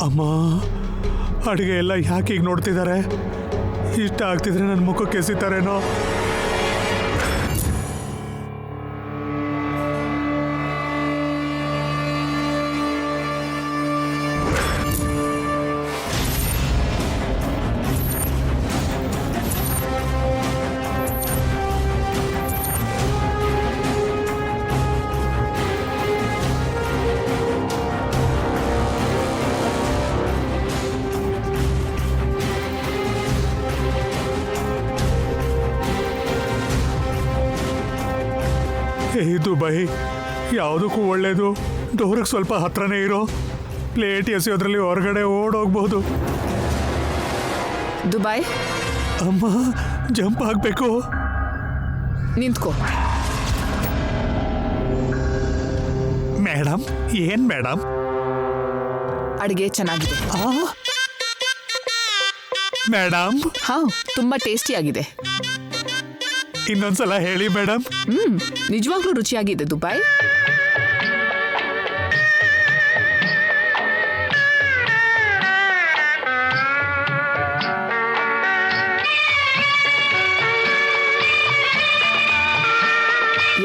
ಅಮ್ಮ ಅಡುಗೆ ಎಲ್ಲ ಯಾಕೆ ಈಗ ನೋಡ್ತಿದ್ದಾರೆ? ಇಷ್ಟ ಆಗ್ತಿದ್ರೆ ನನ್ನ ಮುಖಕ್ಕೆ ಎಸಿತಾರೇನೋ. ಇದು ಬೈ ಯಾವುದಕ್ಕೂ ಒಳ್ಳೇದು. ಡೋರಿಗೆ ಸ್ವಲ್ಪ ಹತ್ರನೇ ಇರೋ. ಪ್ಲೇಟ್ ಎಸೆಯೋದ್ರಲ್ಲಿ ಹೊರಗಡೆ ಓಡೋಗ್ಬೋದು. ದುಬೈ ಅಮ್ಮ ಜಂಪ್ ಆಗಬೇಕು. ನಿಂತ್ಕೋ. ಮೇಡಮ್ ಏನ್ ಮೇಡಮ್? ಅಡಿಗೆ ಚೆನ್ನಾಗಿದೆ ಮೇಡಮ್. ಹಾ, ತುಂಬಾ ಟೇಸ್ಟಿ ಆಗಿದೆ. ಇನ್ನೊಂದ್ಸಲ ಹೇಳಿ ಮೇಡಮ್. ನಿಜವಾಗ್ಲೂ ರುಚಿಯಾಗಿದೆ ದುಬೈ.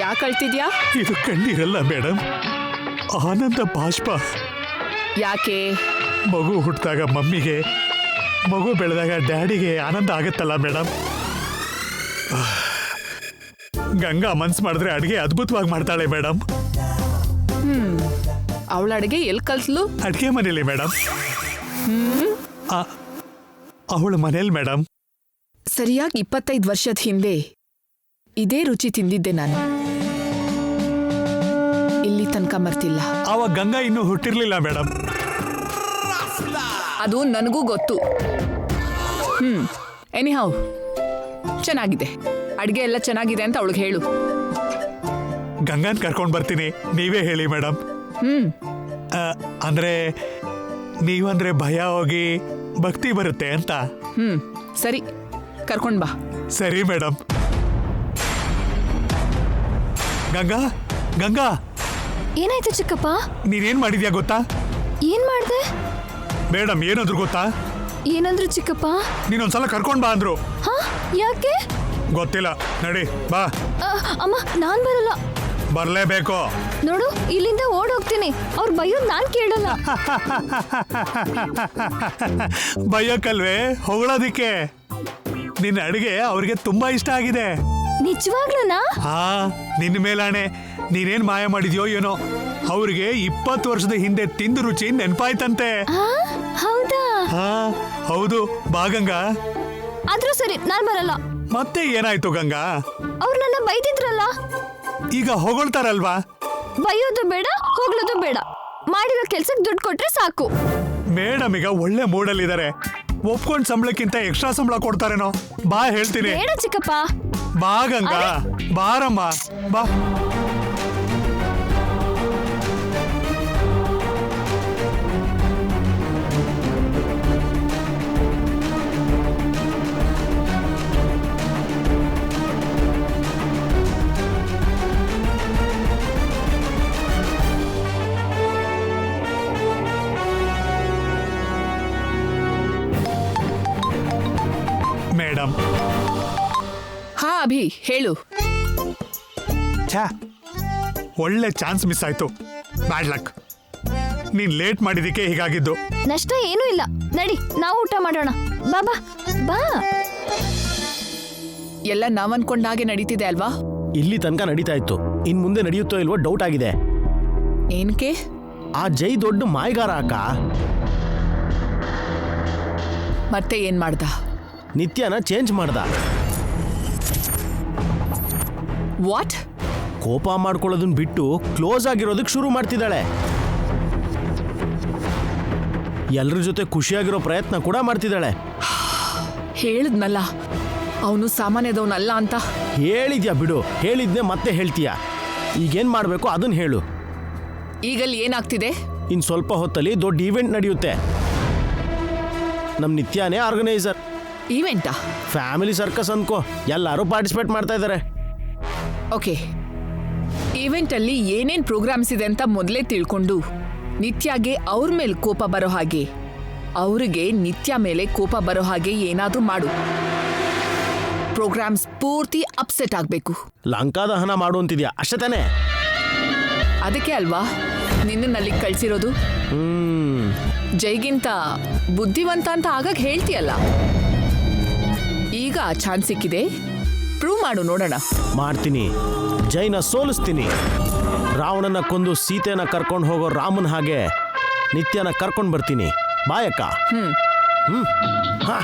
ಯಾಕೆ ಅಳ್ತಿದ್ಯಾ? ಇದು ಕಣ್ಣೀರಲ್ಲ ಮೇಡಮ್, ಆನಂದ ಬಾಷ್ಪ. ಯಾಕೆ? ಮಗು ಹುಟ್ಟಿದಾಗ ಮಮ್ಮಿಗೆ, ಮಗು ಬೆಳೆದಾಗ ಡ್ಯಾಡಿಗೆ ಆನಂದ ಆಗತ್ತಲ್ಲ ಮೇಡಮ್. ಗಂಗಾ ಮನ್ಸು ಮಾಡಿದ್ರೆ ಅಡುಗೆ ಅದ್ಭುತವಾಗಿ ಮಾಡ್ತಾಳೆ ಮೇಡಮ್. ಅವಳ ಅಡುಗೆ ಎಲ್ಲಿ ಕಲ್ತ್ಲು? ಅಡುಗೆ ಮನೇಲಿ ಮೇಡಮ್. ಅವಳ ಮನೇಲಿ ಮೇಡಮ್. ಸರಿಯಾಗಿ 25 ವರ್ಷದ ಹಿಂದೆ ಇದೇ ರುಚಿ ತಿಂದಿದ್ದೆ ನಾನು. ಇಲ್ಲಿ ತನಕ ಮರ್ತಿಲ್ಲ. ಅವಾಗ ಗಂಗಾ ಇನ್ನೂ ಹುಟ್ಟಿರ್ಲಿಲ್ಲ ಮೇಡಮ್. ಅದು ನನಗೂ ಗೊತ್ತು. ಎನಿಹೌ ಚೆನ್ನಾಗಿದೆ, ಅಡುಗೆ ಎಲ್ಲ ಚೆನ್ನಾಗಿದೆ ಅಂತ ಅವಳಿಗೆ ಹೇಳು. ಗಂಗಾನ್ ಕರ್ಕೊಂಡು ಬರ್ತೀನಿ, ನೀವೇ ಹೇಳಿ ಮೇಡಮ್. ಅಂದ್ರೆ ನೀವಂದ್ರೆ ಭಯ ಹೋಗಿ ಭಕ್ತಿ ಬರುತ್ತೆ ಅಂತ. ಸರಿ, ಕರ್ಕೊಂಡ್ ಬಾ. ಸರಿ ಮೇಡಮ್. ಗಂಗಾ ಗಂಗಾ, ಏನಾಯ್ತು ಚಿಕ್ಕಪ್ಪ? ನೀನೇನ್ ಮಾಡಿದ್ಯಾ ಗೊತ್ತಾ? ಏನ್ ಮಾಡ್ದೆ? ಮೇಡಮ್ ಏನಂದ್ರು ಗೊತ್ತಾ? ಏನಂದ್ರು ಚಿಕ್ಕಪ್ಪ? ನೀನೊಂದ್ಸಲ ಕರ್ಕೊಂಡ್ ಬಾ ಅಂದ್ರು. ಹಾ, ಯಾಕೆ? ಗೊತ್ತಿಲ್ಲ, ನಡಿ ಬಾ. ಅಮ್ಮ ನಾನ್ ಬರಲ್ಲ. ಬರ್ಲೇಬೇಕು. ನೋಡು, ಇಲ್ಲಿಂದ ಓಡ್ ಹೋಗ್ತೀನಿ. ಅವ್ರು ಬೈಯೋದ್ ನಾನ್ ಕೇಳಲ್ಲ. ಬೈಯಕ್ಕಲ್ವೇ, ಹೊಗಳೋದಿಕ್ಕೆ. ನಿನ್ನ ಅಡುಗೆ ಅವ್ರಿಗೆ ತುಂಬಾ ಇಷ್ಟ ಆಗಿದೆ. ನಿಜವಾಗ್ಲೂನಾ? ಹಾ, ನಿನ್ನ ಮೇಲಾಣೆ. ನೀನೇನ್ ಮಾಯ ಮಾಡಿದ್ಯೋ ಏನೋ, ಅವ್ರಿಗೆ 20 ವರ್ಷದ ಹಿಂದೆ ತಿಂದು ರುಚಿ ನೆನ್ಪಾಯ್ತಂತೆ. ಹೌದಾ? ಹಾ ಹೌದು. ಬಾ ಗಂಗಾ. ಆದ್ರೂ ಸರಿ, ನಾನ್ ಬರಲ್ಲ. ಮತ್ತೆ ಏನಾಯ್ತು ಗಂಗಾ? ಅವ್ರು ನನ್ನ ಬೈದಿದ್ರಲ್ಲ. ಈಗ ಹೊಗಳ್ತಾರಲ್ವಾ? ಬೈಯೋದು ಬೇಡ, ಹೋಗ್ಲೋದು ಬೇಡ. ಮಾಡಿರೋ ಕೆಲ್ಸಕ್ಕೆ ದುಡ್ಡು ಕೊಟ್ರೆ ಸಾಕು. ಮೇಡಮ್ ಈಗ ಒಳ್ಳೆ ಮೂಡಲ್ಲಿದ್ದಾರೆ. ಒಪ್ಕೊಂಡ್ ಸಂಬಳಕ್ಕಿಂತ ಎಕ್ಸ್ಟ್ರಾ ಸಂಬಳ ಕೊಡ್ತಾರೇನೋ. ಬಾ ಹೇಳ್ತೀನಿ. ಬೇಡ ಚಿಕ್ಕಪ್ಪ. ಬಾ ಗಂಗಾ, ಬಾರಮ್ಮ ಬಾ. ಮೇಡಮ್. ಹಾ ಅಭಿ, ಹೇಳು. ಛಾ, ಒಳ್ಳೆ ಚಾನ್ಸ್ ಮಿಸ್ ಆಯ್ತು. Bad luck. ನೀನ್ ಲೇಟ್ ಮಾಡಿದಕ್ಕೆ ಹೀಗಾಗಿದ್ದು. ನಷ್ಟ ಏನೂ ಇಲ್ಲ, ನಡಿ ನಾವು ಊಟ ಮಾಡೋಣ. ಬಾಬಾ ಬಾ. ಎಲ್ಲ ನಾವನ್ಕೊಂಡ ಹಾಗೆ ನಡೀತಿದೆ ಅಲ್ವಾ? ಇಲ್ಲಿ ತನಕ ನಡೀತಾ ಇತ್ತು, ಇನ್ ಮುಂದೆ ನಡೆಯುತ್ತೋ ಇಲ್ವೋ ಡೌಟ್ ಆಗಿದೆ. ಏನಕ್ಕೆ? ಆ ಜೈ ದೊಡ್ಡ ಮಾಯಗಾರ ಅಕ್ಕ. ಮತ್ತೆ ಏನ್ ಮಾಡ್ದ? ನಿತ್ಯನ ಚೇಂಜ್ ಮಾಡ್ದ. ವಾಟ್? ಕೋಪ ಮಾಡ್ಕೊಳ್ಳೋದನ್ನ ಬಿಟ್ಟು ಕ್ಲೋಸ್ ಆಗಿರೋದಕ್ಕೆ ಶುರು ಮಾಡ್ತಿದ್ದಾಳೆ. ಎಲ್ಲರ ಜೊತೆ ಖುಷಿಯಾಗಿರೋ ಪ್ರಯತ್ನ ಕೂಡ ಮಾಡ್ತಿದ್ದಾಳೆ. ಹೇಳಿದ್ನಲ್ಲ, ಅವನು ಸಾಮಾನ್ಯದವನಲ್ಲ ಅಂತ. ಹೇಳಿದ್ಯಾ ಬಿಡು, ಹೇಳಿದ್ನೆ ಮತ್ತೆ ಹೇಳ್ತೀಯ. ಈಗೇನ್ ಮಾಡ್ಬೇಕು ಅದನ್ನ ಹೇಳು. ಈಗಲ್ಲಿ ಏನಾಗ್ತಿದೆ? ಇನ್ ಸ್ವಲ್ಪ ಹೊತ್ತಲ್ಲಿ ದೊಡ್ಡ ಈವೆಂಟ್ ನಡೆಯುತ್ತೆ. ನಮ್ ನಿತ್ಯನೇ ಆರ್ಗನೈಸರ್. ಈವೆಂಟಾ? ಫ್ಯಾಮಿಲಿ ಸರ್ಕಸ್ ಅನ್ಕೋ, ಎಲ್ಲರೂ ಪಾರ್ಟಿಸಿಪೇಟ್ ಮಾಡ್ತಾ ಇದ್ದಾರೆ. ಓಕೆ, ಈವೆಂಟ್ ಅಲ್ಲಿ ಏನೇನ್ ಪ್ರೋಗ್ರಾಮ್ಸ್ ಇದೆ ಅಂತ ಮೊದಲೇ ತಿಳ್ಕೊಂಡು ನಿತ್ಯಾಗೆ ಅವ್ರ ಮೇಲೆ ಕೋಪ ಬರೋ ಹಾಗೆ, ಅವ್ರಿಗೆ ನಿತ್ಯ ಮೇಲೆ ಕೋಪ ಬರೋ ಹಾಗೆ ಏನಾದ್ರೂ ಮಾಡು. ಪ್ರೋಗ್ರಾಮ್ಸ್ ಪೂರ್ತಿ ಅಪ್ಸೆಟ್ ಆಗ್ಬೇಕು. ಲಂಕಾದಹನ ಮಾಡು ಅಂತಿದ್ಯಾ ಅಷ್ಟೇ ತಾನೇ? ಅದಕ್ಕೆ ಅಲ್ವಾ ನಿನ್ನಲ್ಲಿ ಕಳ್ಸಿರೋದು. ಜೈಗಿಂತ ಬುದ್ಧಿವಂತ ಅಂತ ಆಗಾಗ ಹೇಳ್ತೀಯಲ್ಲ, ಈಗ ಚಾನ್ಸ್ ಸಿಕ್ಕಿದೆ, ಪ್ರೂವ್ ಮಾಡು ನೋಡೋಣ. ಮಾಡ್ತೀನಿ, ಜೈನ ಸೋಲಿಸ್ತೀನಿ. ರಾವಣನ ಕೊಂದು ಸೀತೆನ ಕರ್ಕೊಂಡು ಹೋಗೋ ರಾಮನ್ ಹಾಗೆ ನಿತ್ಯನ ಕರ್ಕೊಂಡು ಬರ್ತೀನಿ. ಬಾಯಕ್ಕ. ಹಾ.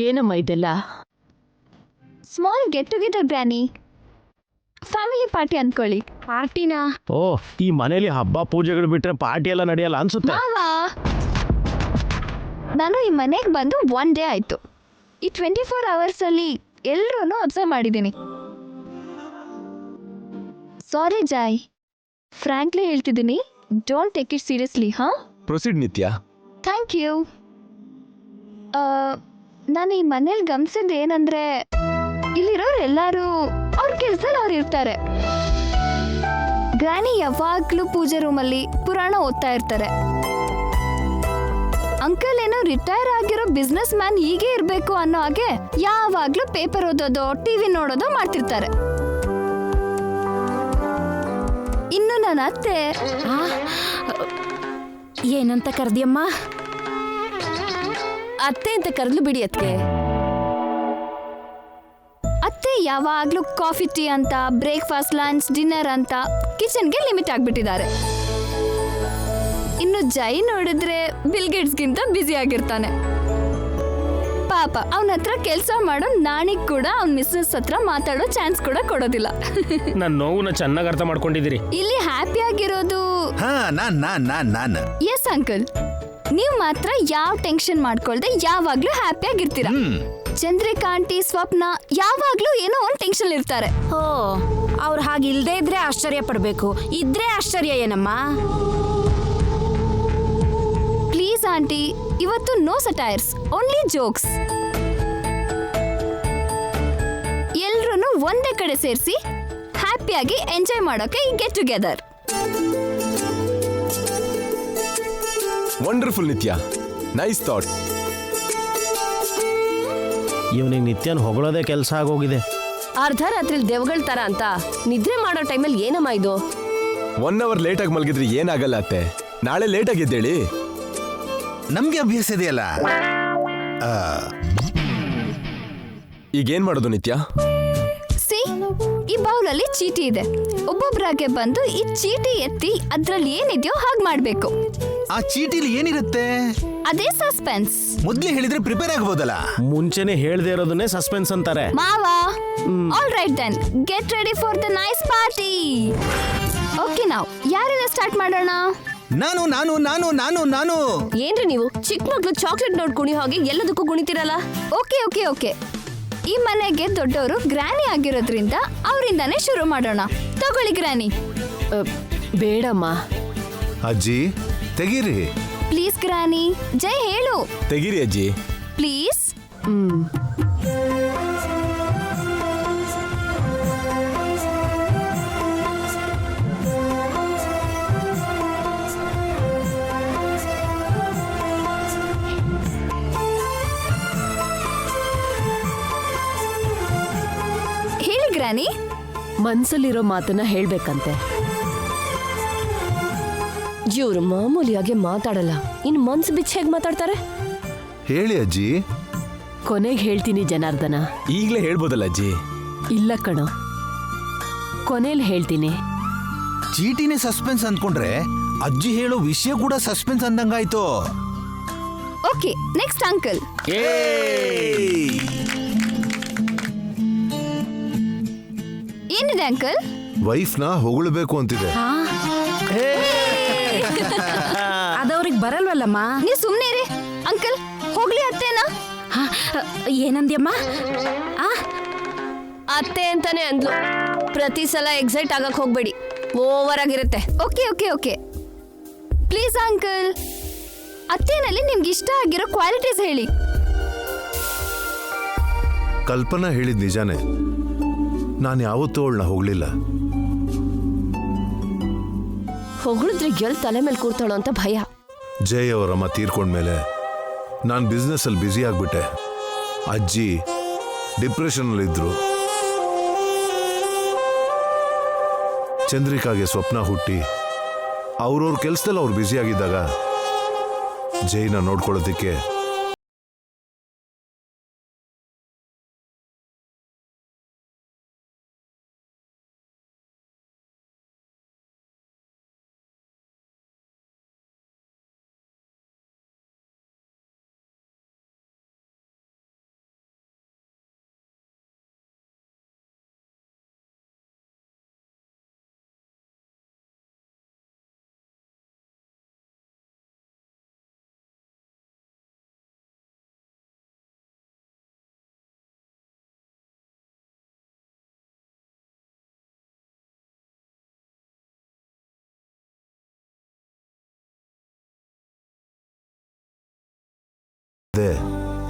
ಏನಮ್ಮ ಇದೆಲ್ಲ? Small get together ಗ್ರಾನಿ, family party ಅನ್ಕೊಳ್ಳಿ. ಪಾರ್ಟಿನಾ? ಓ, ಈ ಮನೇಲಿ ಹಬ್ಬ ಪೂಜೆಗಳು ಬಿಟ್ರೆ ಪಾರ್ಟಿ ಎಲ್ಲ ನಡೆಯಲ್ಲ ಅನ್ಸುತ್ತೆ. ಮಾವಾ, ನಾನು ಈ ಮನೆಗೆ ಬಂದು 1 ಡೇ ಆಯ್ತು. ಈ 24 ಅವರ್ಸಲ್ಲಿ ಎಲ್ಲರೂ ಅಬ್ಸರ್ವ್ ಮಾಡಿದ್ದೀನಿ. ಸಾರಿ ಜಾಯ್, ಫ್ರ್ಯಾಂಕ್ಲಿ ಹೇಳ್ತಿದ್ದೀನಿ, ಡೋಂಟ್ ಟೇಕ್ ಇಟ್ ಸೀರಿಯಸ್ಲಿ. ಹಾ, ಪ್ರೊಸೀಡ್ ನಿತ್ಯ. Thank you. ನಾನು ಈ ಮನೇಲಿ ಗಮನಿಸಿದ್ದು ಏನಂದ್ರೆ, ಇಲ್ಲಿರೋರು ಎಲ್ಲರೂ ಅವ್ರ ಕೆಲ್ಸದಲ್ಲಿ ಅವ್ರು ಇರ್ತಾರೆ. ಗ್ರಾನಿ ಯಾವಾಗ್ಲೂ ಪೂಜೆ ರೂಮಲ್ಲಿ ಪುರಾಣ ಓದ್ತಾ ಇರ್ತಾರೆ. ಅಂಕಲ್ ಏನೋ ರಿಟೈರ್ ಆಗಿರೋ ಬಿಸ್ನೆಸ್ ಮ್ಯಾನ್ ಹೀಗೆ ಇರ್ಬೇಕು ಅನ್ನೋ ಹಾಗೆ ಯಾವಾಗ್ಲೂ ಪೇಪರ್ ಓದೋದೋ ಟಿವಿ ನೋಡೋದೋ ಮಾಡ್ತಿರ್ತಾರೆ. ಇನ್ನು ನನ್ನ ಅತ್ತೆ ಏನಂತ ಕರ್ದಿಯಮ್ಮ? ಅತ್ತೆ ಅಂತ ಕರ್ದ್ಲು ಬಿಡಿ. ಅತ್ತೆ ಯಾವಾಗ್ಲೂ ಕಾಫಿ ಟೀ ಅಂತ, ಬ್ರೇಕ್ಫಾಸ್ಟ್ ಲಂಚ್ ಡಿನ್ನರ್ ಅಂತ ಕಿಚನ್ಗೆ ಲಿಮಿಟ್ ಆಗ್ಬಿಟ್ಟಿದ್ದಾರೆ. ಇನ್ನು ಜೈ ನೋಡಿದ್ರೆ ಬಿಲ್ ಗೇಟ್ಸ್ಗಿಂತ ಬ್ಯುಸಿ ಆಗಿರ್ತಾನೆ. ಪಾಪ ಅವನ ಹತ್ರ ಕೆಲಸ ಮಾಡೋ ನಾಣಿಗ್ ಕೂಡ ಅವ್ನ ಮಿಸ್ಸಸ್ ಹತ್ರ ಮಾತಾಡೋ ಚಾನ್ಸ್ ಕೂಡ ಕೊಡೋದಿಲ್ಲ. ನನ್ನ ನೋವನ್ನ ಚೆನ್ನಾಗಿ ಅರ್ಥ ಮಾಡ್ಕೊಂಡಿದ್ದೀರಿ. ಇಲ್ಲಿ ಹ್ಯಾಪಿ ಆಗಿರೋದು ಎಸ್ ಅಂಕಲ್, ನೀವು ಮಾತ್ರ ಯಾವ ಟೆನ್ಷನ್ ಮಾಡ್ಕೊಳ್ದೆ ಯಾವಾಗ್ಲೂ ಹ್ಯಾಪಿ ಆಗಿರ್ತೀರಾ. ಚಂದ್ರಿಕಾ ಆಂಟಿ, ಸ್ವಪ್ನ ಯಾವಾಗ್ಲೂ ಏನೋ ಒಂದು ಟೆನ್ಷನ್ ಇರ್ತಾರೆ. ಓ, ಅವ್ರು ಹಾಗೆ ಇಲ್ದೇ ಇದ್ರೆ ಆಶ್ಚರ್ಯ ಪಡ್ಬೇಕು, ಇದ್ರೆ ಆಶ್ಚರ್ಯ ಏನಮ್ಮ? ಪ್ಲೀಸ್ ಆಂಟಿ, ಇವತ್ತು ನೋ ಸಟೈರ್ಸ್, ಓನ್ಲಿ ಜೋಕ್ಸ್. ಎಲ್ರೂ ಒಂದೇ ಕಡೆ ಸೇರಿಸಿ ಹ್ಯಾಪಿಯಾಗಿ ಎಂಜಾಯ್ ಮಾಡೋಕೆ ಗೆಟ್ ಟುಗೆದರ್. ವಂಡರ್ಫುಲ್ ನಿತ್ಯ, ನೈಸ್ ಥಾಟ್. ಇವನಿಗೆ ನಿತ್ಯನ ಹೊಗಳೋದೇ ಕೆಲಸ ಆಗೋಗಿದೆ. ಅರ್ಧ ರಾತ್ರಿಲಿ ದೆವ್ಗಳ ತರ ಅಂತ ನಿದ್ರೆ ಮಾಡೋ ಟೈಮಲ್ಲಿ ಏನಮ್ಮ ಇದು? 1 ಅವರ್ ಲೇಟಾಗಿ ಮಲಗಿದ್ರೆ ಏನಾಗಲ್ಲ ಅತ್ತೆ, ನಾಳೆ ಲೇಟಾಗಿ ಎದ್ದೇಳಿ. ನಮ್ಗೆ ಅಭ್ಯಾಸ ಇದೆಯಲ್ಲ. ಈಗೇನ್ ಮಾಡೋದು ನಿತ್ಯ? ಸಿ, ಈ ಬೌಲಲ್ಲಿ ಚೀಟಿ ಇದೆ. ಒಬ್ಬೊಬ್ರಾಗೆ ಬಂದು ಈ ಚೀಟಿ ಎತ್ತಿ ಅದ್ರಲ್ಲಿ ಏನಿದೆಯೋ ಹಾಗೆ ಮಾಡ್ಬೇಕು. ಆ ಚೀಟಿಲಿ ಏನಿರುತ್ತೆ? ಅದೇ ಸಸ್ಪೆನ್ಸ್. ಮೊದ್ಲೇ ಹೇಳಿದ್ರೆ ಪ್ರಿಪೇರ್ ಆಗ್ಬೋದಲ್ಲ. ಮುಂಚೆನೆ ಹೇಳ್ದೆ ಇರೋದನ್ನೇ ಸಸ್ಪೆನ್ಸ್ ಅಂತಾರೆ. ಮಾವಾ, all right then, get ready for the nice party. Okay, ನಾವು ಯಾರಿಂದ ಸ್ಟಾರ್ಟ್ ಮಾಡೋಣ? ನಾನು ನಾನು ನಾನು ನಾನು ನಾನು ಏನ್ರಿ ನೀವು ಚಿಕ್ಕ ಮಕ್ಳು ಚಾಕ್ಲೇಟ್ ನೋಡ್ ಕುಣಿ ಹೋಗಿ ಎಲ್ಲದಕ್ಕೂ ಕುಣಿತೀರಲ್ಲ? ಓಕೆ ಓಕೆ ಓಕೆ, ಈ ಮನೆಗೆ ದೊಡ್ಡವರು ಗ್ರಾನಿ ಆಗಿರೋದ್ರಿಂದ ಅವರಿಂದಾನೇ ಶುರು ಮಾಡೋಣ. ತಗೊಳ್ಳಿ ಗ್ರಾನಿ. ಬೇಡಮ್ಮ. ಅಜ್ಜಿ ತೆಗೀರಿ. ಪ್ಲೀಸ್ ಗ್ರಾನಿ. ಜೈ ಹೇಳು. ತೆಗೀರಿ ಅಜ್ಜಿ. ಪ್ಲೀಸ್. ಹೇಳಿ ಗ್ರಾನಿ. ಮನ್ಸಲ್ಲಿರೋ ಮಾತನ್ನ ಹೇಳ್ಬೇಕಂತೆ. ಇವ್ರು ಮಾಮೂಲಿಯಾಗಿ ಮಾತಾಡಲ್ಲ, ಇನ್ ಮನ್ಸು ಬಿಚ್ಚ ಹೇಗ್ ಮಾತಾಡ್ತಾರೆ? ಹೇಳಿ ಅಜ್ಜಿ. ಕೊನೆಗೆ ಹೇಳ್ತೀನಿ ಜನಾರ್ದನ. ಈಗಲೇ ಹೇಳ್ಬೋದಲ್ಲ ಅಜ್ಜಿ? ಇಲ್ಲ ಕಣೋ, ಕೊನೆಯಲ್ಲಿ ಹೇಳ್ತೀನಿ. ಚೀಟಿನೇ ಸಸ್ಪೆನ್ಸ್ ಅಂದ್ಕೊಂಡ್ರೆ ಅಜ್ಜಿ ಹೇಳೋ ವಿಷಯ ಕೂಡ ಸಸ್ಪೆನ್ಸ್ ಅಂದಂಗಾಯ್ತು. Okay, next uncle. ಏನಿದೆ ಅಂಕಲ್? ವೈಫ್ನ ಹೊಗಳಬೇಕು ಅಂತಿದೆ. ಅದವ್ರಿಗೆ ಬರಲ್ವಲ್ಲಮ್ಮ. ನೀವು ಸುಮ್ಮನೆ ಇರಿ ಅಂಕಲ್. ಹೋಗ್ಲಿ ಅತ್ತೇನಾ? ಹಾ, ಏನಂದ್ಯಮ್ಮ? ಅತ್ತೆ ಅಂತಾನೆ ಅಂದ್ಲು. ಪ್ರತಿ ಸಲ ಎಕ್ಸೈಟ್ ಆಗಕ್ ಹೋಗ್ಬೇಡಿ, ಓವರ್ ಆಗಿರುತ್ತೆ. Okay okay okay please uncle, ಅತ್ತೇನಲ್ಲಿ ನಿಮ್ಗೆ ಇಷ್ಟ ಆಗಿರೋ ಕ್ವಾಲಿಟೀಸ್ ಹೇಳಿ. ಕಲ್ಪನಾ ಹೇಳಿದ್ ನಿಜಾನೇ. ನಾನು ಯಾವತ್ತೂ ಅವಳನ್ನ ಹೋಗ್ಲಿಲ್ಲ. ಹೊಗಳಿದ್ರೆ ಎಲ್ ತಲೆ ಮೇಲೆ ಕೂರ್ತಾಳೋ ಅಂತ ಭಯ. ಜಯ್ ಅವರಮ್ಮ ತೀರ್ಕೊಂಡ್ಮೇಲೆ ನಾನು ಬಿಸ್ನೆಸ್ ಅಲ್ಲಿ ಬ್ಯುಸಿ ಆಗ್ಬಿಟ್ಟೆ. ಅಜ್ಜಿ ಡಿಪ್ರೆಷನ್ ಅಲ್ಲಿ ಇದ್ರು. ಚಂದ್ರಿಕಾಗೆ ಸ್ವಪ್ನ ಹುಟ್ಟಿ ಅವ್ರವ್ರ ಕೆಲ್ಸದಲ್ಲಿ ಅವ್ರು ಬ್ಯುಸಿ ಆಗಿದ್ದಾಗ ಜೈನ ನೋಡ್ಕೊಳ್ಳೋದಕ್ಕೆ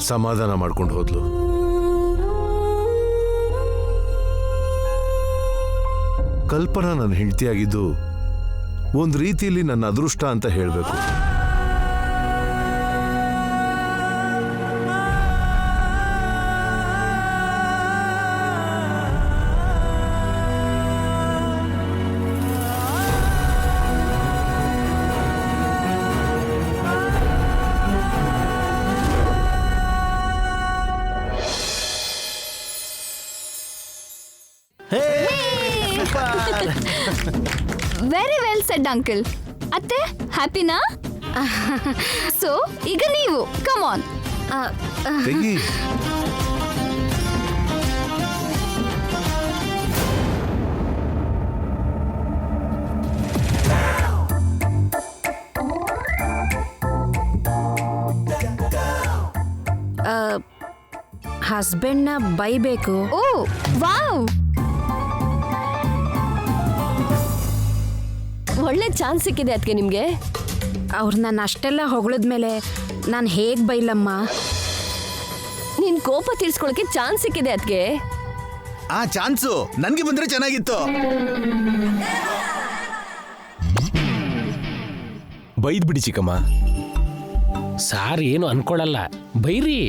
ಸಮಾಧಾನ ಮಾಡ್ಕೊಂಡು ಹೋದ್ಲು. ಕಲ್ಪನಾ ನನ್ನ ಹೆಂಡತಿಯಾಗಿದ್ದು ಒಂದು ರೀತಿಯಲ್ಲಿ ನನ್ನ ಅದೃಷ್ಟ ಅಂತ ಹೇಳಬೇಕು. Very well shed uncle. ಅತ್ತೆ ಹ್ಯಾಪಿನಾ? ಸೊ ಈಗ ನೀವು ಕಮ್ ಆನ್. ತೆಗಿ. ಹಸ್ಬೆಂಡ್ನ ಬೈಬೇಕು. ಓ ವಾವ್, ಒಳ್ಳೆ ಚಾನ್ಸ್ ಸಿಕ್ಕಿದೆ ಅದಕ್ಕೆ ನಿಮ್ಗೆ. ಅವ್ರು ನಾನು ಅಷ್ಟೆಲ್ಲ ಹೊಗಳಿದ್ಮೇಲೆ ನಾನು ಹೇಗೆ ಬೈಲಮ್ಮ? ನಿನ್ ಕೋಪ ತೀರ್ಸ್ಕೊಳಕ್ಕೆ ಚಾನ್ಸ್ ಸಿಕ್ಕಿದೆ ಅದಕ್ಕೆ. ಆ ಚಾನ್ಸು ನನ್ಗೆ ಬಂದ್ರೆ ಚೆನ್ನಾಗಿತ್ತು. ಬೈದ್ ಬಿಡಿ ಚಿಕ್ಕಮ್ಮ. ಸಾರ್ ಏನು ಅನ್ಕೊಳಲ್ಲ, ಬೈರಿ.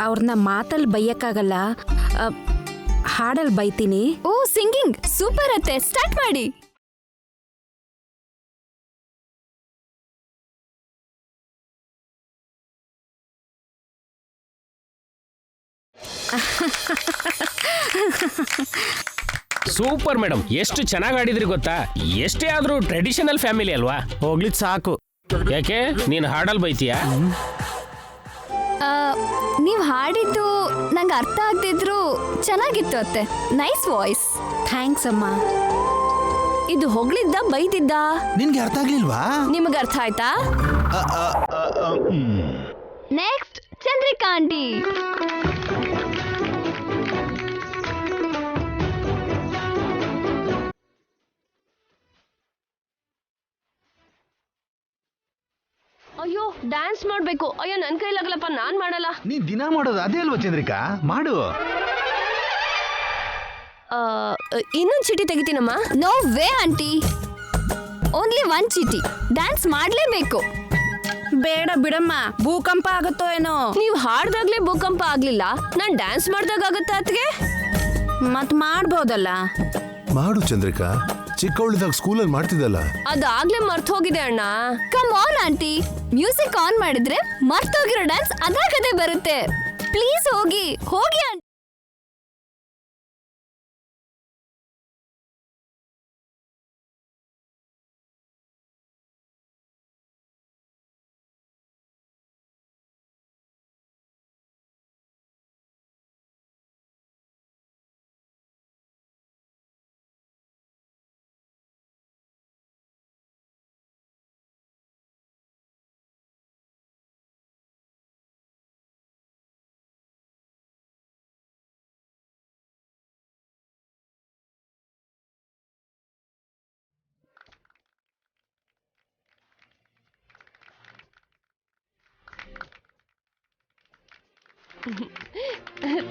ಅವ್ರನ್ನ ಮಾತಲ್ಲಿ ಬೈಯಕ್ಕಾಗಲ್ಲ, ಹಾಡಲ್ಲಿ ಬೈತೀನಿ. ಓ ಸಿಂಗಿಂಗ್ ಸೂಪರ್ ಅತ್ತೆ, ಸ್ಟಾರ್ಟ್ ಮಾಡಿ. ಸೂಪರ್ ಮೇಡಮ್, ಎಷ್ಟು ಚೆನ್ನಾಗಿ ಆಡಿದ್ರಿ ಗೊತ್ತಾ. ಎಷ್ಟೇ ಆದ್ರೂ ಟ್ರೆಡಿಷನಲ್ ಫ್ಯಾಮಿಲಿ ಅಲ್ವಾ. ಹೋಗ್ಲಿದ್ ಸಾಕು. ಯಾಕೆ ನೀನ್ ಹಾಡಲ್ ಬೈತೀಯಾ? ನೀವು ಹಾಡಿದ್ದು ನಂಗೆ ಅರ್ಥ ಆಗದಿದ್ರು ಚೆನ್ನಾಗಿತ್ತು ಅತ್ತೆ. Nice voice. ಥ್ಯಾಂಕ್ಸ್ ಅಮ್ಮ. ಇದು ಹೊಗಳಿದ್ದ ಬೈದಿದ್ದ? ನಿನ್ಗೆ ಅರ್ಥ ಆಗ್ಲಿಲ್ವಾ? ನಿಮಗ ಅರ್ಥ ಆಯ್ತಾ? Next Chandrika aunty. ಅಯ್ಯೋ ಡ್ಯಾನ್ಸ್ ಮಾಡ್ಬೇಕು. ಅಯ್ಯೋ ನನ್ ಕೈಲಾಗಲ್ಲಪ್ಪ, ನಾನ್ ಮಾಡಲ್ಲ. ನೀನ್ ದಿನ ಮಾಡೋದು ಅದೇ ಅಲ್ವಾ ಚಂದ್ರಿಕಾ, ಮಾಡು. ಇನ್ನೊಂದ್ ಚೀಟಿ ತೆಗಿತೀನಮ್ಮ. No way aunty, only one ಚೀಟಿ. ಡ್ಯಾನ್ಸ್ ಮಾಡ್ಲೇಬೇಕು. ಬೇಡ ಬಿಡಮ್ಮ, ಭೂಕಂಪ ಆಗುತ್ತೋ ಏನೋ. ನೀವ್ ಹಾಡ್ದಾಗ್ಲೇ ಭೂಕಂಪ ಆಗ್ಲಿಲ್ಲ, ನಾನ್ ಡ್ಯಾನ್ಸ್ ಮಾಡ್ದಾಗ ಆಗತ್ತಾ ಅತ್ಗೆ? ಮತ್ ಮಾಡ್ಬೋದಲ್ಲ. ಮಾಡು ಚಂದ್ರಿಕಾ, ಚಿಕ್ಕವಳಿದಾಗ ಸ್ಕೂಲಲ್ಲಿ ಮಾಡ್ತಿದ್ದಲ್ಲ. ಅದಾಗ್ಲೇ ಮರ್ತ್ ಹೋಗಿದೆ ಅಣ್ಣ. Come on aunty, music on ಮಾಡಿದ್ರೆ ಮರ್ತೋಗಿರೋ ಡ್ಯಾನ್ಸ್ ಅದಾಗದೇ ಬರುತ್ತೆ. ಪ್ಲೀಸ್ ಹೋಗಿ ಹೋಗಿ aunty.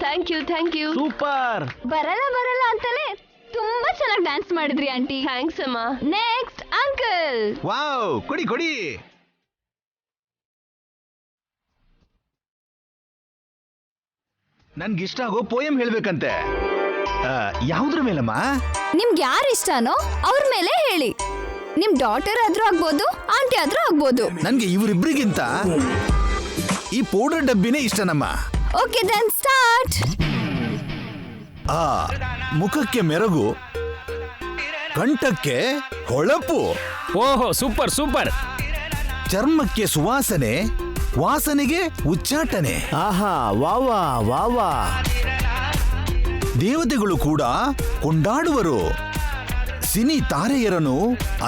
Thank you thank you. Super. ಬರಲ್ಲ ಅಂತಲೇ ತುಂಬಾ ಚೆನ್ನಾಗಿ ಡ್ಯಾನ್ಸ್ ಮಾಡಿದ್ರಿ ಆಂಟಿ. ಥ್ಯಾಂಕ್ಸ್ ಅಮ್ಮ. Next uncle. ವಾವ್, ಕೊಡಿ ಕೊಡಿ. ನನ್ಗಿಷ್ಟ ಆಗೋ ಪೋಯಂ ಹೇಳ್ಬೇಕಂತೆ. ಯಾವುದ್ರ ಮೇಲಮ್ಮ? ನಿಮ್ಗೆ ಯಾರು ಇಷ್ಟನೋ ಅವ್ರ ಮೇಲೆ ಹೇಳಿ. ನಿಮ್ ಡಾಟರ್ ಆದ್ರೂ ಆಗ್ಬೋದು, ಆಂಟಿ ಆದ್ರೂ ಆಗ್ಬೋದು. ನನ್ಗೆ ಇವರಿಬ್ರಿಗಿಂತ ಈ ಪೌಡರ್ ಡಬ್ಬಿನೇ ಇಷ್ಟನಮ್ಮ. Okay then start. ಆ ಮುಖಕ್ಕೆ ಮೆರಗು, ಕಂಠಕ್ಕೆ ಹೊಳಪು, ಓಹೋ ಸೂಪರ್ ಸೂಪರ್. ಚರ್ಮಕ್ಕೆ ಸುವಾಸನೆ, ವಾಸನೆಗೆ ಉಚ್ಚಾಟನೆ. ಆಹಾ ವಾವಾ ವಾವಾ. ದೇವತೆಗಳು ಕೂಡ ಕೊಂಡಾಡುವರು. ಸಿನಿ ತಾರೆಯರನ್ನು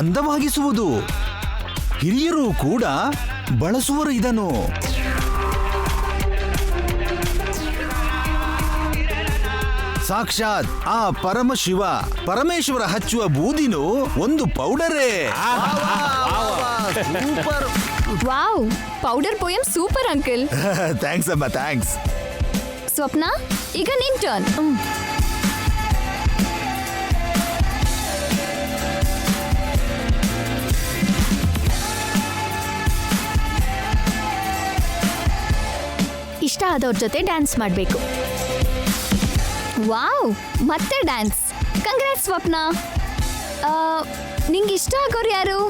ಅಂದವಾಗಿಸುವುದು. ಹಿರಿಯರು ಕೂಡ ಬಳಸುವರು ಇದನ್ನು. ಸಾಕ್ಷಾತ್ ಆ ಪರಮಶಿವ ಪರಮೇಶ್ವರ ಹಚ್ಚುವ ಬೂದಿನು ಒಂದು ಪೌಡರೇ. Super. Wow, powder poem super uncle. Thanks ಅಮ್ಮ, ಥ್ಯಾಂಕ್ಸ್. ಸ್ವಪ್ನ, ಈಗ ನಿನ್ ಟರ್ನ್. ಇಷ್ಟ ಆದವ್ರ ಜೊತೆ ಡ್ಯಾನ್ಸ್ ಮಾಡಬೇಕು. ವಾವ್, ಮತ್ತೆ ಡ್ಯಾನ್ಸ್. ಕಂಗ್ರಾಟ್ಸ್ ಸ್ವಪ್ನ. ನಿಂಗೆ ಇಷ್ಟ ಆಗೋರು ಯಾರು?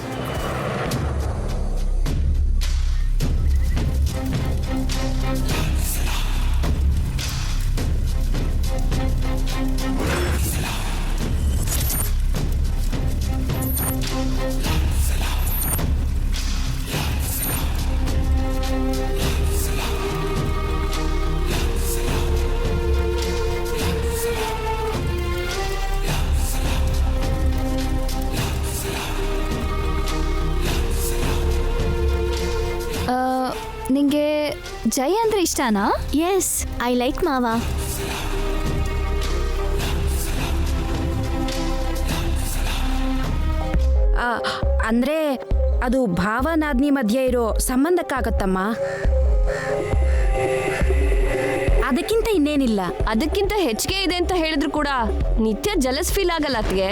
ನಿಂಗೆ ಜೈ ಅಂದ್ರೆ ಇಷ್ಟನಾ? ಎಸ್, ಐ ಲೈಕ್ ಮಾವ. ಅಂದ್ರೆ ಅದು ಭಾವನಾದ್ನಿ ಮಧ್ಯೆ ಇರೋ ಸಂಬಂಧಕ್ಕಾಗತ್ತಮ್ಮ. ಅದಕ್ಕಿಂತ ಇನ್ನೇನಿಲ್ಲ. ಅದಕ್ಕಿಂತ ಹೆಚ್ಚಿಗೆ ಇದೆ ಅಂತ ಹೇಳಿದ್ರು ಕೂಡ ನಿತ್ಯ ಜಲಸ್ ಫೀಲ್ ಆಗಲ್ಲ ಅತ್ಗೆ.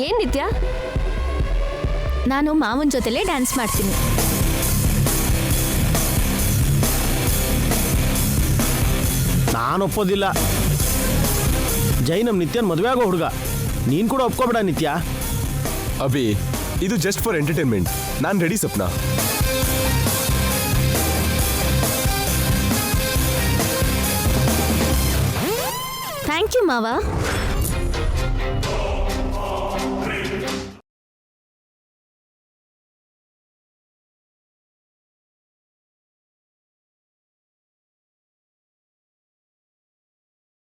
ಏನ್ ನಿತ್ಯ? ನಾನು ಮಾವನ ಜೊತೆಲೇ ಡ್ಯಾನ್ಸ್ ಮಾಡ್ತೀನಿ. ನಾನು ಒಪ್ಪೋದಿಲ್ಲ. ಜೈ ನಮ್ಮ ನಿತ್ಯನ್ ಮದುವೆ ಆಗೋ ಹುಡುಗ. ನೀನ್ ಕೂಡ ಒಪ್ಕೋಬೇಡ ನಿತ್ಯ. ಅಭಿ, ಇದು ಜಸ್ಟ್ ಫಾರ್ ಎಂಟರ್ಟೈನ್ಮೆಂಟ್. ನಾನು ರೆಡಿ ಸಪ್ನಾ. ಥ್ಯಾಂಕ್ ಯು ಮಾವ.